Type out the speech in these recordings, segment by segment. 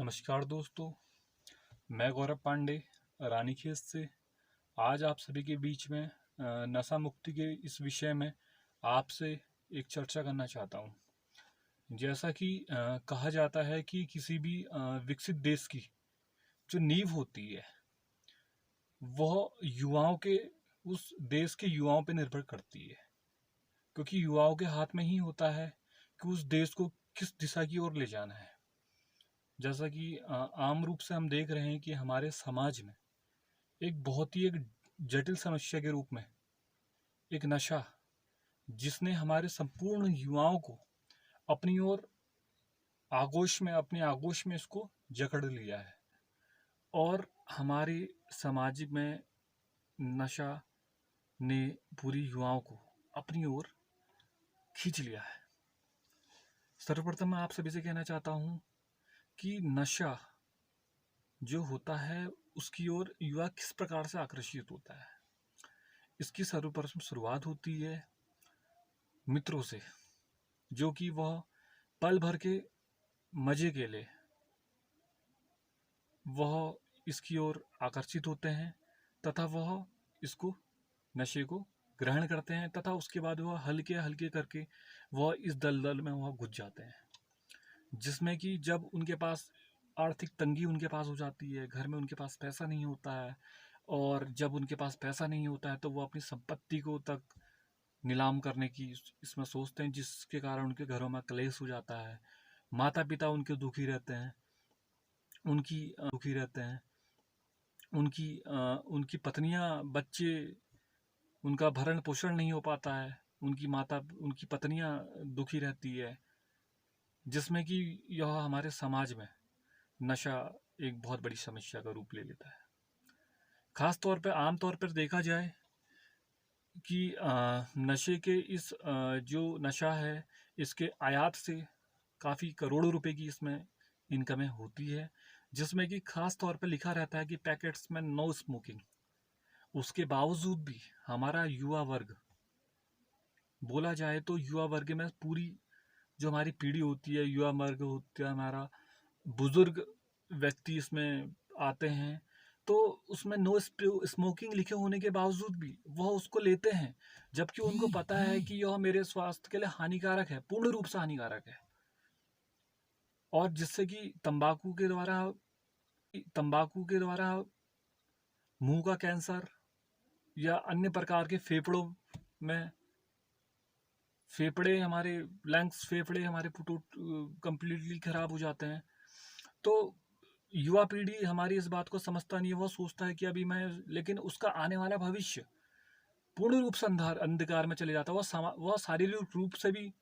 नमस्कार दोस्तों, मैं गौरव पांडे रानीखेत से आज आप सभी के बीच में नशा मुक्ति के इस विषय में आपसे एक चर्चा करना चाहता हूं। जैसा कि कहा जाता है कि किसी भी विकसित देश की जो नींव होती है वह युवाओं के उस देश के युवाओं पर निर्भर करती है, क्योंकि युवाओं के हाथ में ही होता है कि उस देश को किस दिशा की ओर ले जाना है। जैसा कि आम रूप से हम देख रहे हैं कि हमारे समाज में एक जटिल समस्या के रूप में एक नशा जिसने हमारे संपूर्ण युवाओं को अपनी ओर अपने आगोश में इसको जकड़ लिया है और हमारे समाज में नशा ने पूरी युवाओं को अपनी ओर खींच लिया है। सर्वप्रथम मैं आप सभी से कहना चाहता हूँ कि नशा जो होता है उसकी ओर युवा किस प्रकार से आकर्षित होता है। इसकी सर्वप्रथम शुरुआत होती है मित्रों से, जो कि वह पल भर के मजे के लिए वह इसकी ओर आकर्षित होते हैं तथा वह इसको नशे को ग्रहण करते हैं तथा उसके बाद वह हल्के हल्के करके वह इस दलदल में वह घुस जाते हैं, जिसमें कि जब उनके पास आर्थिक तंगी उनके पास हो जाती है, घर में उनके पास पैसा नहीं होता है और जब उनके पास पैसा नहीं होता है तो वो अपनी संपत्ति को तक नीलाम करने की इसमें सोचते हैं, जिसके कारण उनके घरों में क्लेश हो जाता है। माता पिता उनके दुखी रहते हैं, उनकी पत्नियां बच्चे उनका भरण पोषण नहीं हो पाता है, उनकी पत्नियां दुखी रहती है, जिसमें कि यह हमारे समाज में नशा एक बहुत बड़ी समस्या का रूप ले लेता है। खास तौर पर आम तौर पर देखा जाए कि नशे के जो नशा है इसके आयात से काफ़ी करोड़ों रुपए की इसमें इनकमें होती है, जिसमें कि खास तौर पर लिखा रहता है कि पैकेट्स में नो स्मोकिंग। उसके बावजूद भी हमारा युवा वर्ग, बोला जाए तो युवा वर्ग में पूरी जो हमारी पीढ़ी होती है, युवा वर्ग होता है हमारा, बुजुर्ग व्यक्ति इसमें आते हैं, तो उसमें नो स्मोकिंग लिखे होने के बावजूद भी वह उसको लेते हैं, जबकि उनको पता है कि यह मेरे स्वास्थ्य के लिए हानिकारक है, पूर्ण रूप से हानिकारक है। और जिससे कि तंबाकू के द्वारा मुंह का कैंसर या अन्य प्रकार के फेफड़े हमारे कंप्लीटली खराब हो जाते हैं। तो युवा पीढ़ी हमारी इस बात को समझता नहीं है, वो सोचता है कि लेकिन उसका आने वाला भविष्य पूर्ण रूप से अंधकार में चले जाता है। वह शारीरिक रूप से भी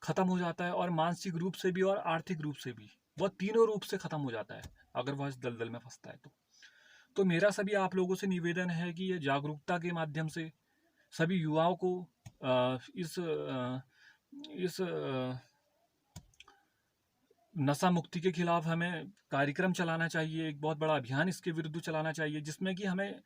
खत्म हो जाता है और मानसिक रूप से भी और आर्थिक रूप से भी, वह तीनों रूप से खत्म हो जाता है अगर वह इस दलदल में फंसता है तो मेरा सभी आप लोगों से निवेदन है कि ये जागरूकता के माध्यम से सभी युवाओं को इस नशा मुक्ति के खिलाफ हमें कार्यक्रम चलाना चाहिए, एक बहुत बड़ा अभियान इसके विरुद्ध चलाना चाहिए, जिसमें कि हमें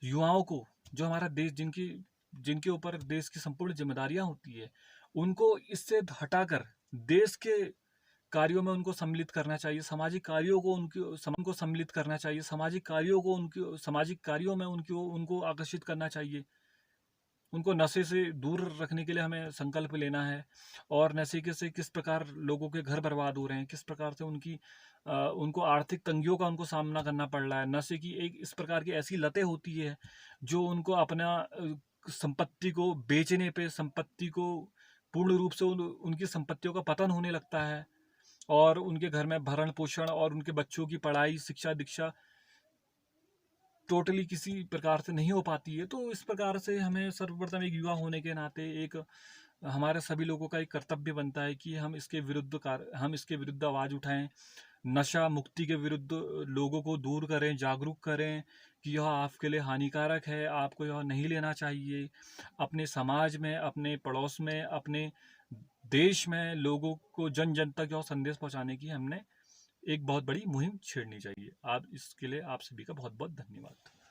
युवाओं को, जो हमारा देश जिनके ऊपर देश की संपूर्ण जिम्मेदारियां होती है, उनको इससे हटाकर देश के कार्यों में उनको सम्मिलित करना चाहिए, सामाजिक कार्यों को उनको सम्मिलित करना चाहिए, सामाजिक कार्यों में उनको आकर्षित करना चाहिए। उनको नशे से दूर रखने के लिए हमें संकल्प लेना है और नशे से किस प्रकार लोगों के घर बर्बाद हो रहे हैं, किस प्रकार से उनको आर्थिक तंगियों का उनको सामना करना पड़ रहा है। नशे की एक इस प्रकार की ऐसी लतें होती है जो उनको अपना संपत्ति को बेचने पे संपत्ति को पूर्ण रूप से उनकी संपत्तियों का पतन होने लगता है और उनके घर में भरण पोषण और उनके बच्चों की पढ़ाई शिक्षा दीक्षा टोटली किसी प्रकार से नहीं हो पाती है। तो इस प्रकार से हमें सर्वप्रथम एक युवा होने के नाते एक हमारे सभी लोगों का एक कर्तव्य बनता है कि हम इसके विरुद्ध आवाज़ उठाएं, नशा मुक्ति के विरुद्ध लोगों को दूर करें, जागरूक करें कि यह आपके लिए हानिकारक है, आपको यह नहीं लेना चाहिए। अपने समाज में, अपने पड़ोस में, अपने देश में लोगों को जन जन तक यह संदेश पहुंचाने की हमने एक बहुत बड़ी मुहिम छेड़नी चाहिए। आप इसके लिए आप सभी का बहुत बहुत धन्यवाद।